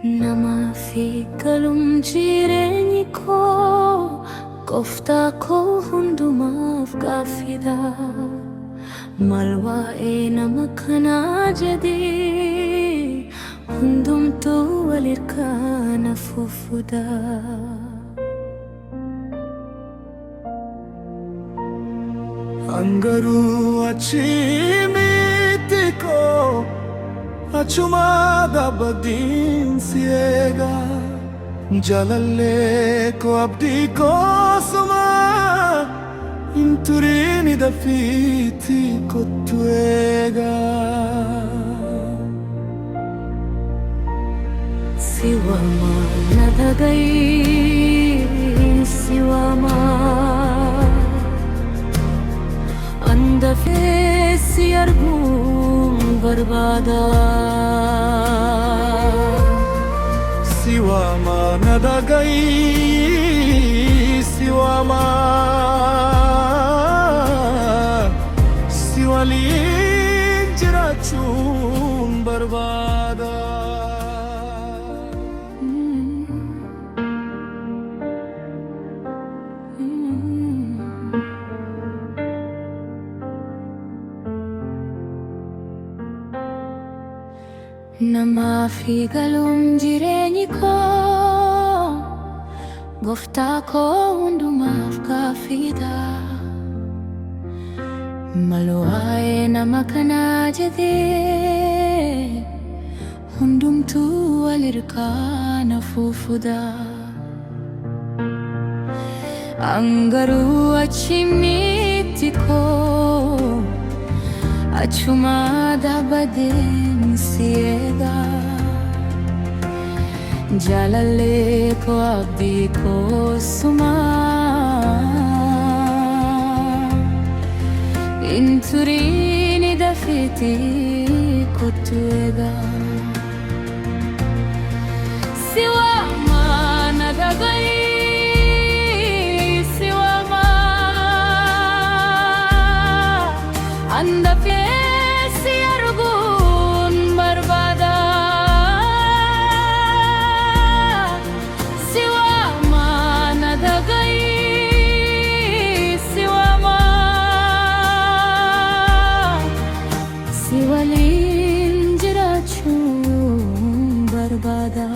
nama fi galum jireenyi koo gooftaa koo hundumaaf gaaffiidha. Maal waa'ee nama kanaa jedhee hundumtuu wal hirkaa na fufuudha. Angaruu achi miti koo achuma dhaabbatiin si eega. Jaalallee koo abdii koo suma hin turiin dafiitti kottu eega. Si waama na dhaga'i, si waama dafee si arguun barbaada. Si waama na dhaga'i, si waama si waliin jiraachuun barbaada. Nama fi galum jireenyi koo gooftaa koo hundumaaf gaaffiidha. Maal waa'ee nama kanaa jedhee hundumtuu wal hirkaa na fufuudha. Angaruu achi miti koo achuma dhaabbateen si eega. Jaalallee koo abdii koo suma hin turiin dafiitti kottu eega. Si waama na dhaga'i, si waama dafee si arguun barbaada. Si waama na dhaga'i, si waama si waliin jiraachuun barbaada.